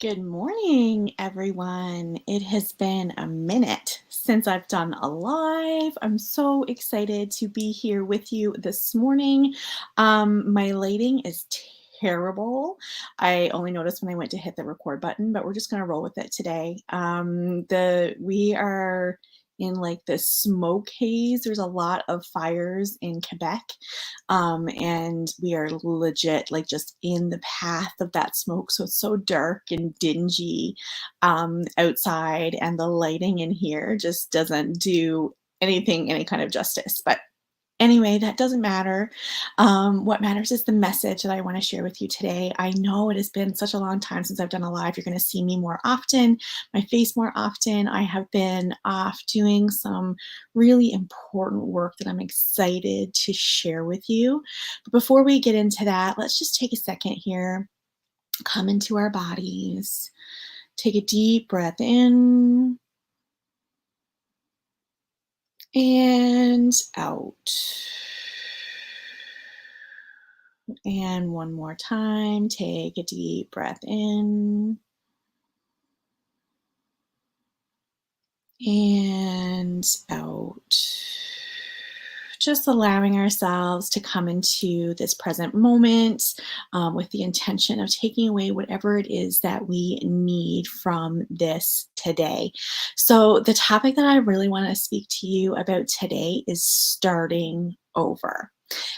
Good morning, everyone. It has been a minute since I've done a live. I'm so excited to be here with you this morning. My lighting is terrible. I only noticed when I went to hit the record button, but we're just going to roll with it today. We are in like this smoke haze. There's a lot of fires in Quebec, and we are legit like just in the path of that smoke. So it's so dark and dingy outside, and the lighting in here just doesn't do anything any kind of justice. But anyway, that doesn't matter. What matters is the message that I want to share with you today. I know it has been such a long time since I've done a live. You're going to see me more often, my face more often. I have been off doing some really important work that I'm excited to share with you. But before we get into that, let's just take a second here, come into our bodies, take a deep breath in and out. And one more time, take a deep breath in and out. Just allowing ourselves to come into this present moment with the intention of taking away whatever it is that we need from this today. So, the topic that I really want to speak to you about today is starting over.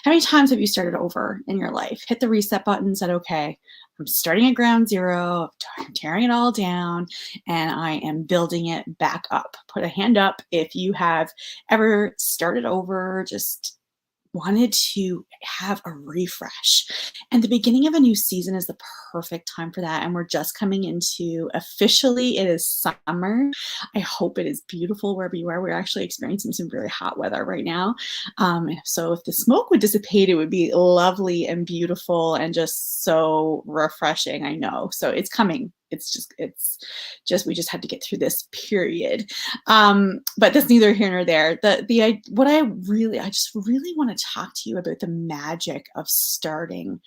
How many times have you started over in your life? Hit the reset button and said, okay, I'm starting at ground zero, I'm tearing it all down, and I am building it back up. Put a hand up if you have ever started over, just wanted to have a refresh. And the beginning of a new season is the perfect time for that. And we're just coming into officially, it is summer. I hope it is beautiful wherever you are. We're actually experiencing some really hot weather right now. So if the smoke would dissipate, it would be lovely and beautiful and just so refreshing. I know. So it's coming. We just had to get through this period. But that's neither here nor there. I just really want to talk to you about the magic of starting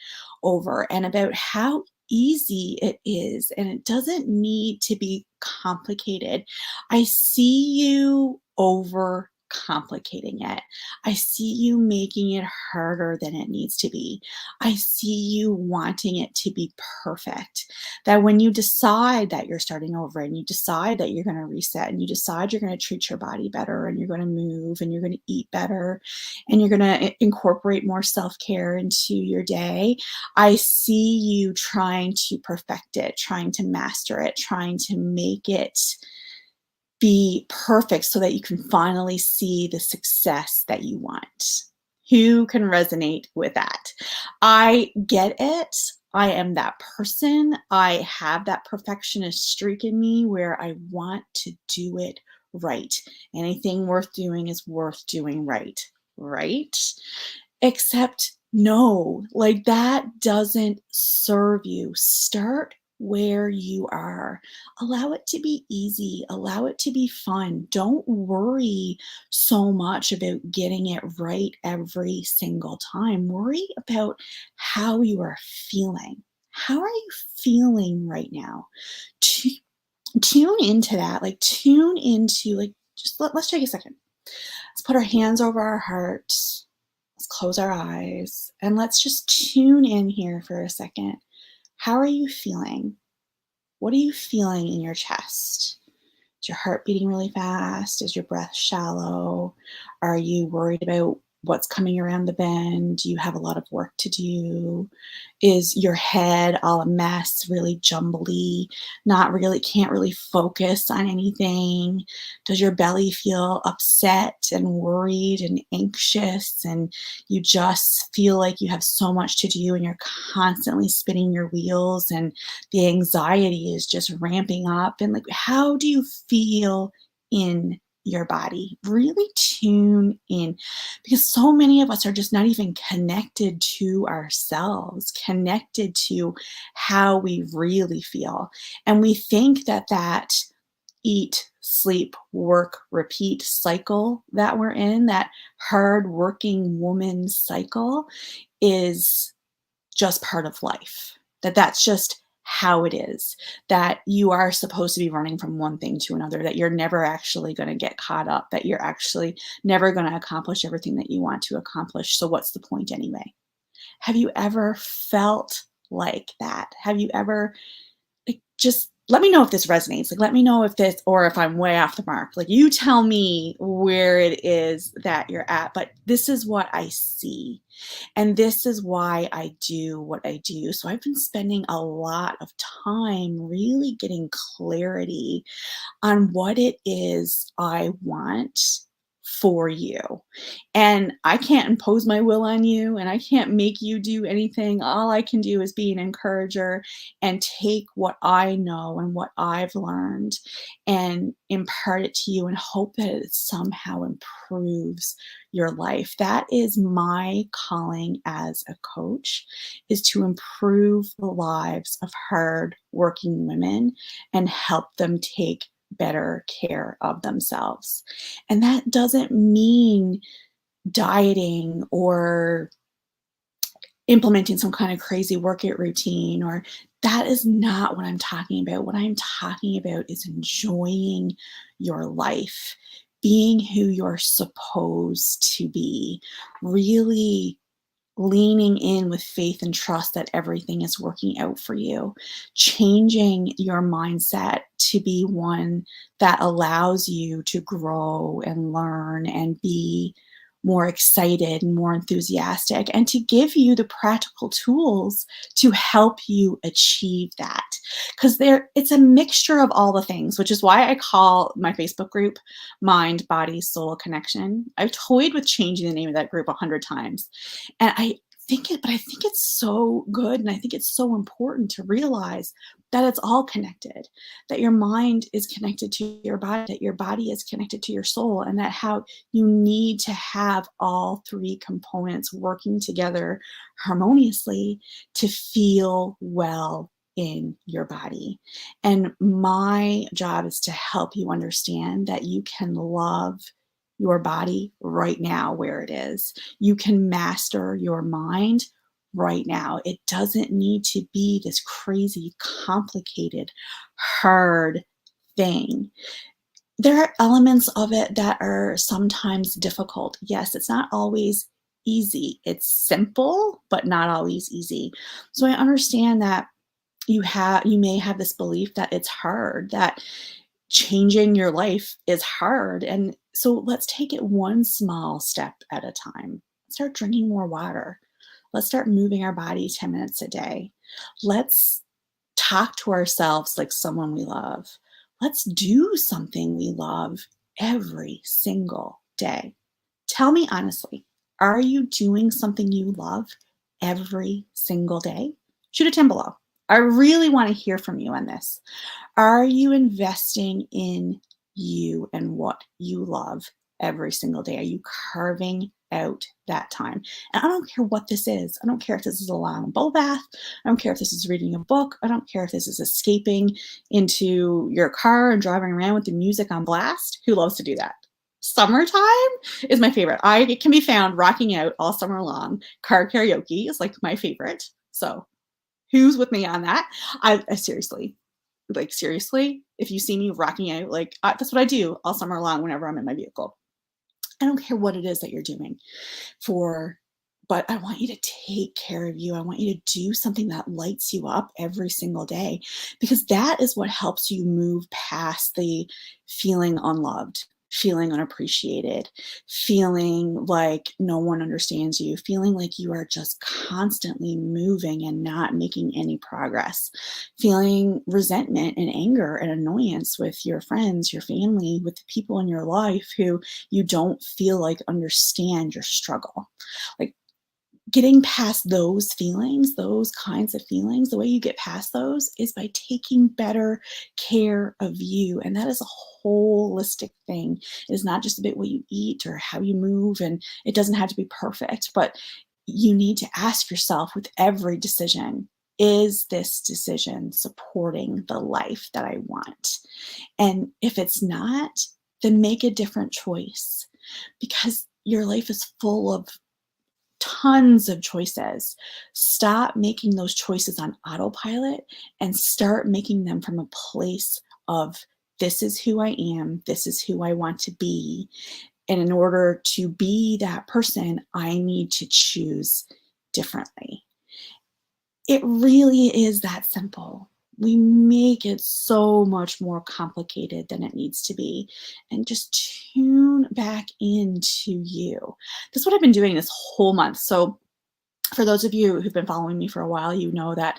over and about how easy it is, and it doesn't need to be complicated. I see you over complicating it. I see you making it harder than it needs to be. I see you wanting it to be perfect. That when you decide that you're starting over and you decide that you're going to reset and you decide you're going to treat your body better and you're going to move and you're going to eat better and you're going to incorporate more self-care into your day, I see you trying to perfect it, trying to master it, trying to make it be perfect so that you can finally see the success that you want. Who can resonate with that? I get it. I am that person. I have that perfectionist streak in me where I want to do it right. Anything worth doing is worth doing right, right? Except no, like that doesn't serve you. Start where you are. Allow it to be easy. Allow it to be fun. Don't worry so much about getting it right every single time. Worry about how you are feeling. How are you feeling right now? Tu- Tune into that. Like, tune into, like, let's take a second. Let's put our hands over our hearts. Let's close our eyes and let's just tune in here for a second. How are you feeling? What are you feeling in your chest? Is your heart beating really fast? Is your breath shallow? Are you worried about what's coming around the bend? Do you have a lot of work to do? Is your head all a mess, really jumbly, can't really focus on anything? Does your belly feel upset and worried and anxious, and you just feel like you have so much to do and you're constantly spinning your wheels and the anxiety is just ramping up? And like, how do you feel in your body? Really tune in, because so many of us are just not even connected to ourselves, connected to how we really feel. And we think that eat, sleep, work, repeat cycle that we're in, that hard working woman cycle, is just part of life. That's just how it is that you are supposed to be running from one thing to another, that you're never actually going to get caught up, that you're actually never going to accomplish everything that you want to accomplish. So, what's the point anyway? Have you ever felt like that? Have you ever, like, just let me know if this resonates. Like, let me know if this, or if I'm way off the mark. Like, you tell me where it is that you're at. But this is what I see. And this is why I do what I do. So I've been spending a lot of time really getting clarity on what it is I want for you. And I can't impose my will on you, and I can't make you do anything. All I can do is be an encourager and take what I know and what I've learned and impart it to you and hope that it somehow improves your life. That is my calling as a coach, is to improve the lives of hard working women and help them take better care of themselves. And that doesn't mean dieting or implementing some kind of crazy workout routine, or that is not what I'm talking about. What I'm talking about is enjoying your life, being who you're supposed to be, really leaning in with faith and trust that everything is working out for you, changing your mindset to be one that allows you to grow and learn and be more excited and more enthusiastic, and to give you the practical tools to help you achieve that. Because there, it's a mixture of all the things, which is why I call my Facebook group Mind, Body, Soul Connection. I've toyed with changing the name of that group 100 times, and I think it's so good, and I think it's so important to realize that it's all connected, that your mind is connected to your body, that your body is connected to your soul, and that how you need to have all three components working together harmoniously to feel well in your body. And my job is to help you understand that you can love your body right now where it is. You can master your mind right now. It doesn't need to be this crazy, complicated, hard thing. There are elements of it that are sometimes difficult. Yes, it's not always easy. It's simple, but not always easy. So I understand that you may have this belief that it's hard, that changing your life is hard. And so let's take it one small step at a time. Start drinking more water. Let's start moving our body 10 minutes a day. Let's talk to ourselves like someone we love. Let's do something we love every single day. Tell me honestly, are you doing something you love every single day? Shoot a 10 below. I really want to hear from you on this. Are you investing in you and what you love every single day? Are you carving out that time? And I don't care what this is. I don't care if this is a long bowl bath. I don't care if this is reading a book. I don't care if this is escaping into your car and driving around with the music on blast. Who loves to do that? Summertime is my favorite. It can be found rocking out all summer long. Car karaoke is like my favorite. So who's with me on that? I seriously, like, seriously, if you see me rocking out, like, that's what I do all summer long whenever I'm in my vehicle. I don't care what it is that you're doing for, but I want you to take care of you. I want you to do something that lights you up every single day, because that is what helps you move past the feeling unloved, feeling unappreciated, feeling like no one understands you, feeling like you are just constantly moving and not making any progress, feeling resentment and anger and annoyance with your friends, your family, with the people in your life who you don't feel like understand your struggle. Like, getting past those feelings, those kinds of feelings, the way you get past those is by taking better care of you. And that is a holistic thing. It is not just about what you eat or how you move, and it doesn't have to be perfect, but you need to ask yourself with every decision, is this decision supporting the life that I want? And if it's not, then make a different choice, because your life is full of tons of choices. Stop making those choices on autopilot and start making them from a place of, this is who I am, this is who I want to be. And in order to be that person, I need to choose differently. It really is that simple. We make it so much more complicated than it needs to be. And just tune back into you. That's what I've been doing this whole month. So for those of you who've been following me for a while, you know that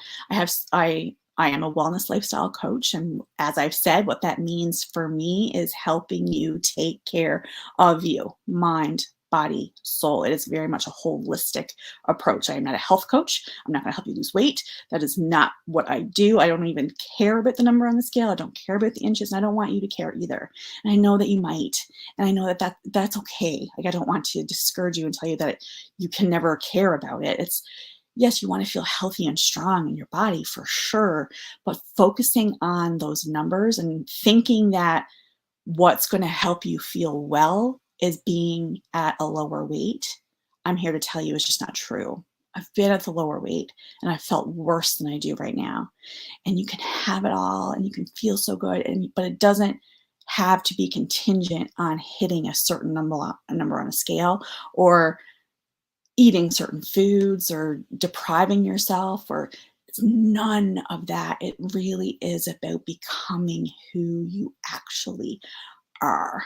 I am a wellness lifestyle coach, and as I've said, what that means for me is helping you take care of you, mind, body, soul. It is very much a holistic approach. I am not a health coach. I'm not going to help you lose weight. That is not what I do. I don't even care about the number on the scale. I don't care about the inches, and I don't want you to care either. And I know that you might, and I know that that's okay. Like, I don't want to discourage you and tell you that you can never care about it. It's, yes, you want to feel healthy and strong in your body for sure, but focusing on those numbers and thinking that what's going to help you feel well is being at a lower weight, I'm here to tell you, it's just not true. I've been at the lower weight and I felt worse than I do right now. And you can have it all and you can feel so good, but it doesn't have to be contingent on hitting a certain number on a scale, or eating certain foods, or depriving yourself, or it's none of that. It really is about becoming who you actually are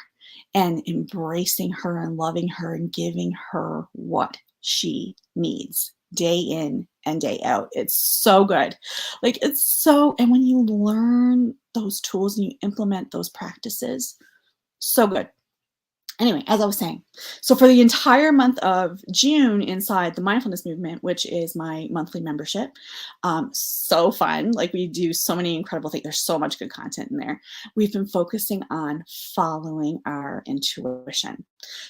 and embracing her and loving her and giving her what she needs day in and day out. It's so good. Like, it's so, and when you learn those tools and you implement those practices, so good. Anyway, as I was saying, so for the entire month of June inside the mindfulness movement, which is my monthly membership, so fun. Like, we do so many incredible things. There's so much good content in there. We've been focusing on following our intuition.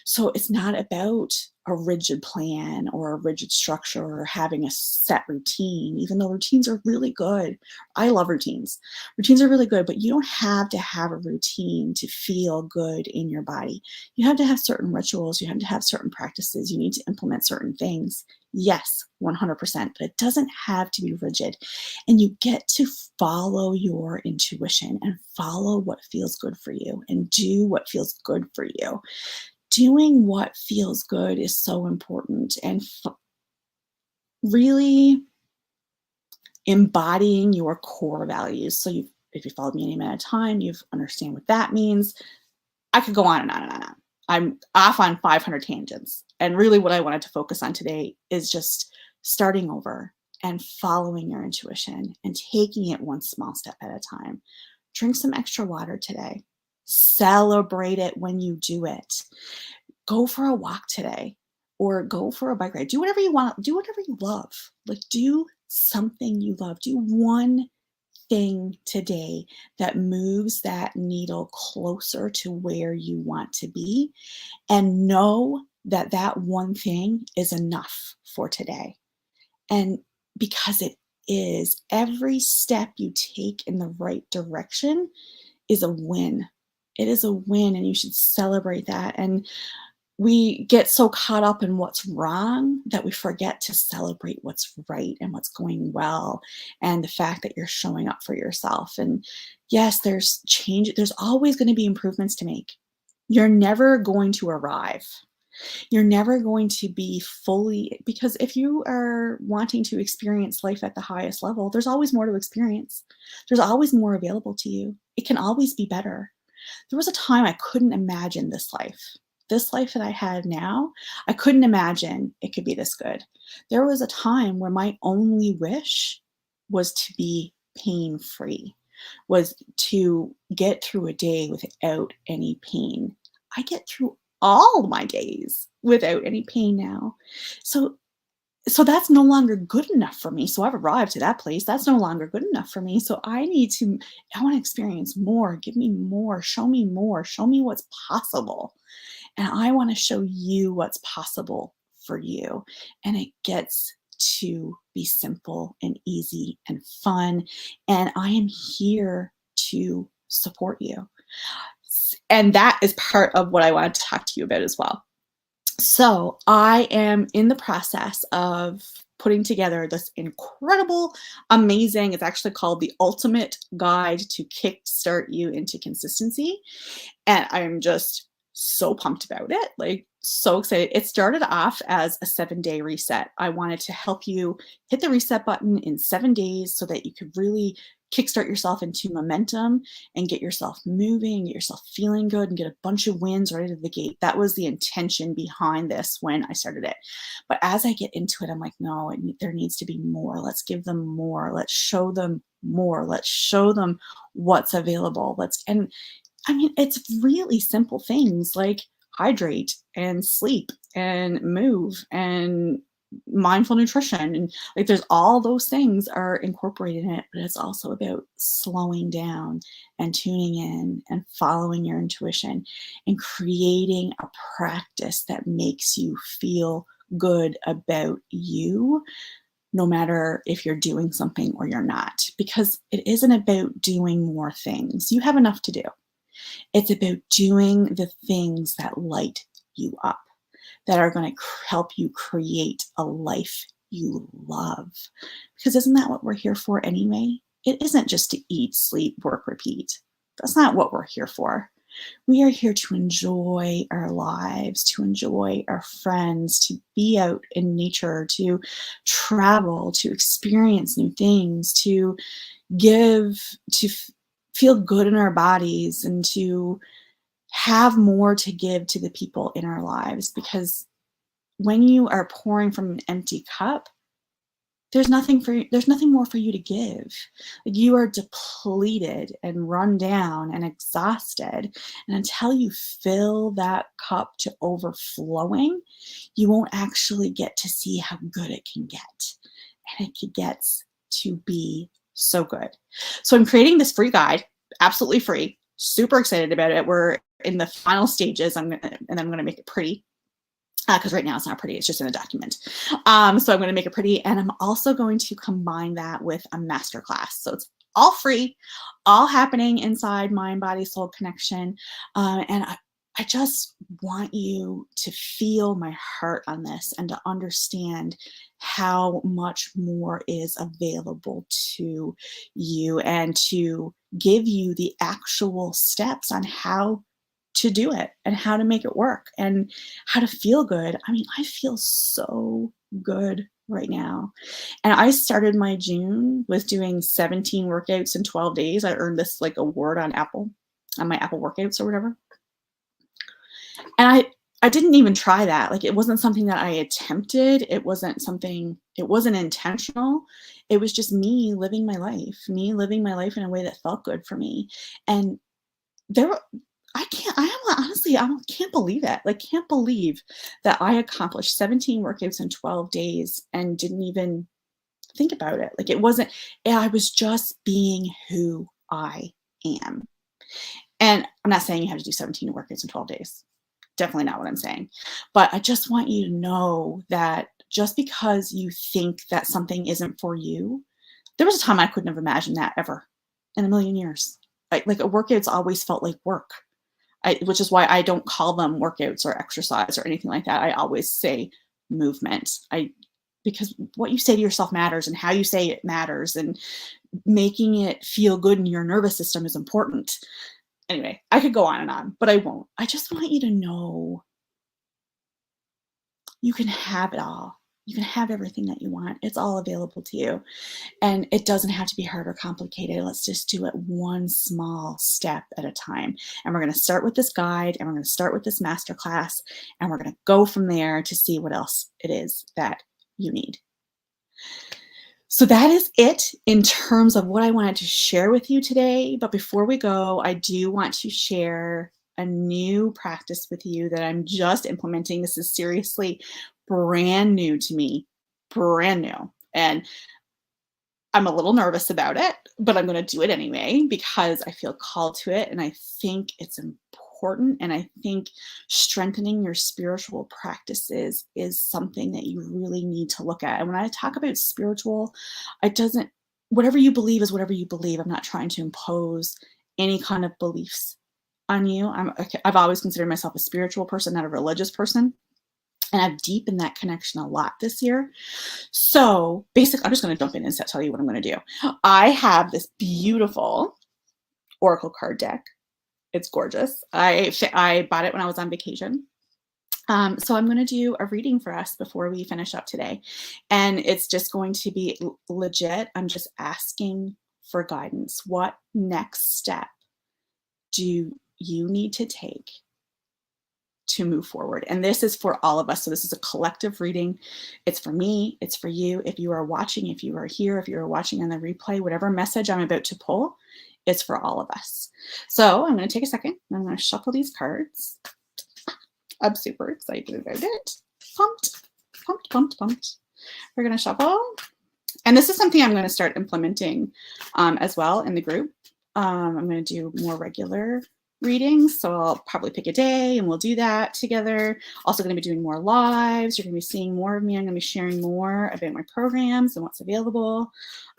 So it's not about a rigid plan or a rigid structure or having a set routine, even though routines are really good. I love routines. Routines are really good, but you don't have to have a routine to feel good in your body. You have to have certain rituals. You have to have certain practices. You need to implement certain things. Yes, 100%, but it doesn't have to be rigid. And you get to follow your intuition and follow what feels good for you and do what feels good for you. Doing what feels good is so important, and really embodying your core values. So if you followed me any amount of time, you understand what that means. I could go on and on and on and on. I'm off on 500 tangents. And really what I wanted to focus on today is just starting over and following your intuition and taking it one small step at a time. Drink some extra water today. Celebrate it when you do it. Go for a walk today, or go for a bike ride. Do whatever you want. Do whatever you love. Like, do something you love. Do one thing today that moves that needle closer to where you want to be, and know that that one thing is enough for today. And because it is, every step you take in the right direction is a win. It is a win, and you should celebrate that. And we get so caught up in what's wrong that we forget to celebrate what's right and what's going well, and the fact that you're showing up for yourself. And yes, there's change. There's always going to be improvements to make. You're never going to arrive. You're never going to be fully, because if you are wanting to experience life at the highest level, there's always more to experience. There's always more available to you. It can always be better. There was a time I couldn't imagine this life. This life that I had now, I couldn't imagine it could be this good. There was a time where my only wish was to be pain-free, was to get through a day without any pain. I get through all my days without any pain now. So that's no longer good enough for me. So I've arrived to that place. That's no longer good enough for me. So I want to experience more. Give me more. Show me more. Show me what's possible. And I want to show you what's possible for you. And it gets to be simple and easy and fun. And I am here to support you. And that is part of what I wanted to talk to you about as well. So I am in the process of putting together this incredible, amazing, it's actually called the Ultimate Guide to Kickstart You into Consistency. And I'm just so pumped about it, like so excited. It started off as a 7-day reset. I wanted to help you hit the reset button in 7 days so that you could really kickstart yourself into momentum and get yourself moving, get yourself feeling good, and get a bunch of wins right out of the gate. That was the intention behind this when I started it. But as I get into it, I'm like, no, there needs to be more. Let's give them more. Let's show them more. Let's show them what's available. And I mean, it's really simple things like hydrate and sleep and move and mindful nutrition. And like there's all those things are incorporated in it, but it's also about slowing down and tuning in and following your intuition and creating a practice that makes you feel good about you, no matter if you're doing something or you're not, because it isn't about doing more things. You have enough to do. It's about doing the things that light you up, that are going to help you create a life you love. Because isn't that what we're here for anyway? It isn't just to eat, sleep, work, repeat. That's not what we're here for. We are here to enjoy our lives, to enjoy our friends, to be out in nature, to travel, to experience new things, to give, feel good in our bodies, and to have more to give to the people in our lives. Because when you are pouring from an empty cup, there's nothing more for you to give. Like you are depleted and run down and exhausted. And until you fill that cup to overflowing, you won't actually get to see how good it can get. And it gets to be so good. So I'm creating this free guide, absolutely free. Super excited about it. We're in the final stages. And I'm gonna make it pretty, because right now it's not pretty, it's just in a document. So I'm going to make it pretty, and I'm also going to combine that with a masterclass. So it's all free, all happening inside Mind Body Soul Connection. And I just want you to feel my heart on this and to understand how much more is available to you, and to give you the actual steps on how to do it and how to make it work and how to feel good. I mean, I feel so good right now. And I started my June with doing 17 workouts in 12 days. I earned this like award on Apple, on my Apple workouts or whatever. And I didn't even try that. Like it wasn't something that I attempted. It wasn't intentional. It was just me living my life in a way that felt good for me. And there were I can't believe it. Like, can't believe that I accomplished 17 workouts in 12 days and didn't even think about it. Like, I was just being who I am. And I'm not saying you have to do 17 workouts in 12 days. Definitely not what I'm saying. But I just want you to know that just because you think that something isn't for you, there was a time I couldn't have imagined that ever in a million years. Like a workout's always felt like work. Which is why I don't call them workouts or exercise or anything like that. I always say movement. Because what you say to yourself matters, and how you say it matters, and making it feel good in your nervous system is important. Anyway, I could go on and on, but I won't. I just want you to know you can have it all. You can have everything that you want. It's all available to you. And it doesn't have to be hard or complicated. Let's just do it one small step at a time. And we're going to start with this guide, and we're going to start with this masterclass, and we're going to go from there to see what else it is that you need. So that is it in terms of what I wanted to share with you today. But before we go, I do want to share a new practice with you that I'm just implementing. This is seriously brand new to me, brand new. And I'm a little nervous about it, but I'm going to do it anyway because I feel called to it. And I think it's important. And I think strengthening your spiritual practices is something that you really need to look at. And when I talk about spiritual, whatever you believe is whatever you believe. I'm not trying to impose any kind of beliefs on you. I've always considered myself a spiritual person, not a religious person. And I've deepened that connection a lot this year. So basically, I'm just going to jump in and tell you what I'm going to do. I have this beautiful Oracle card deck. It's gorgeous. I bought it when I was on vacation. So I'm going to do a reading for us before we finish up today. And it's just going to be legit. I'm just asking for guidance. What next step do you need to take to move forward? And this is for all of us. So this is a collective reading. It's for me. It's for you. If you are watching, if you are here, if you're watching on the replay, whatever message I'm about to pull, it's for all of us. So I'm going to take a second. I'm going to shuffle these cards. I'm super excited about it. Pumped, pumped, pumped, pumped. We're going to shuffle. And this is something I'm going to start implementing as well in the group. I'm going to do more regular readings. So I'll probably pick a day and we'll do that together. Also going to be doing more lives. You're going to be seeing more of me. I'm going to be sharing more about my programs and what's available.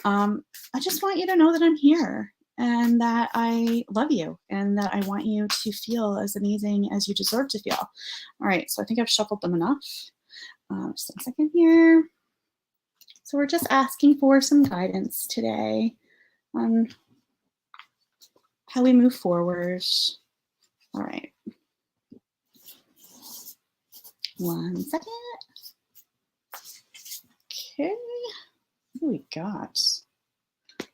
I just want you to know that I'm here and that I love you and that I want you to feel as amazing as you deserve to feel. All right, so I think I've shuffled them enough. Just a second here. So we're just asking for some guidance today on how we move forward. All right. 1 second. Okay. What do we got?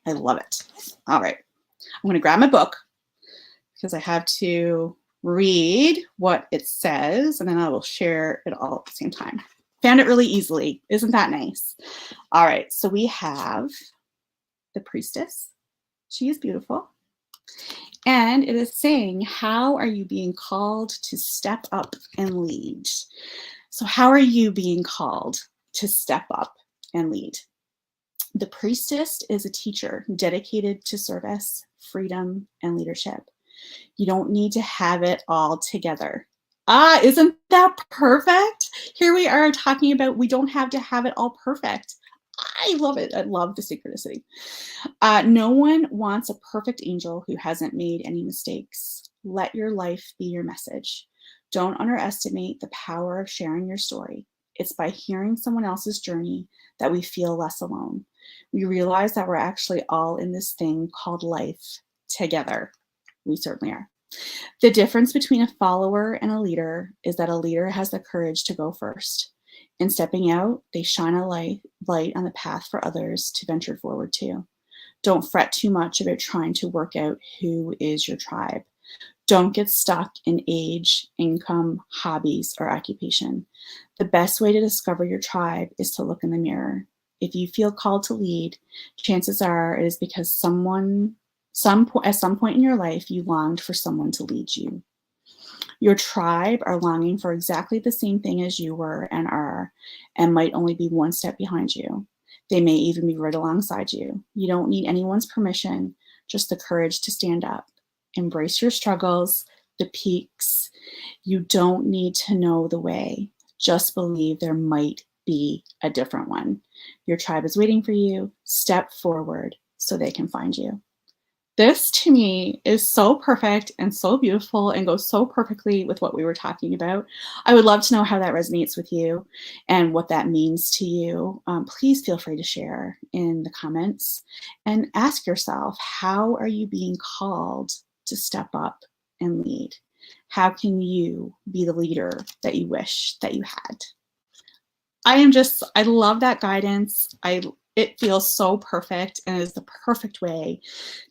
I love it. All right. I'm going to grab my book because I have to read what it says, and then I will share it all at the same time. Found it really easily. Isn't that nice? All right. So we have the Priestess. She is beautiful. And it is saying, how are you being called to step up and lead? So how are you being called to step up and lead? The Priestess is a teacher dedicated to service, freedom, and leadership. You don't need to have it all together. Isn't that perfect? Here we are talking about we don't have to have it all perfect. I love it. I love the synchronicity. No one wants a perfect angel who hasn't made any mistakes. Let your life be your message. Don't underestimate the power of sharing your story. It's by hearing someone else's journey that we feel less alone. We realize that we're actually all in this thing called life together. We certainly are. The difference between a follower and a leader is that a leader has the courage to go first. In stepping out, they shine a light on the path for others to venture forward to. Don't fret too much about trying to work out who is your tribe. Don't get stuck in age, income, hobbies, or occupation. The best way to discover your tribe is to look in the mirror. If you feel called to lead, chances are it is because at some point in your life, you longed for someone to lead you. Your tribe are longing for exactly the same thing as you were and are, and might only be one step behind you. They may even be right alongside you. You don't need anyone's permission, just the courage to stand up. Embrace your struggles, the peaks. You don't need to know the way. Just believe there might be a different one. Your tribe is waiting for you. Step forward so they can find you. This to me is so perfect and so beautiful and goes so perfectly with what we were talking about. I would love to know how that resonates with you and what that means to you. Please feel free to share in the comments and ask yourself, how are you being called to step up and lead? How can you be the leader that you wish that you had? I love that guidance. It feels so perfect and is the perfect way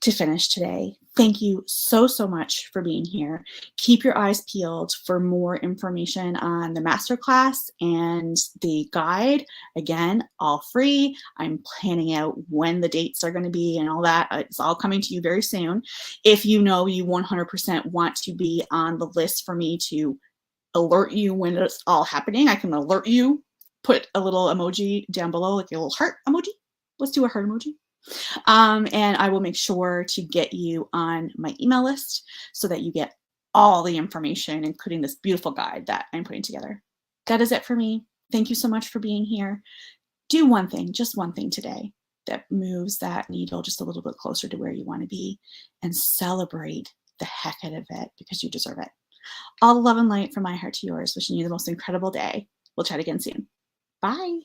to finish today. Thank you so, so much for being here. Keep your eyes peeled for more information on the masterclass and the guide. Again, all free. I'm planning out when the dates are going to be and all that. It's all coming to you very soon. If you know you 100% want to be on the list for me to alert you when it's all happening, I can alert you. Put a little emoji down below, like a little heart emoji. Let's do a heart emoji. And I will make sure to get you on my email list so that you get all the information, including this beautiful guide that I'm putting together. That is it for me. Thank you so much for being here. Do one thing, just one thing today that moves that needle just a little bit closer to where you want to be, and celebrate the heck out of it because you deserve it. All the love and light from my heart to yours, wishing you the most incredible day. We'll chat again soon. Bye.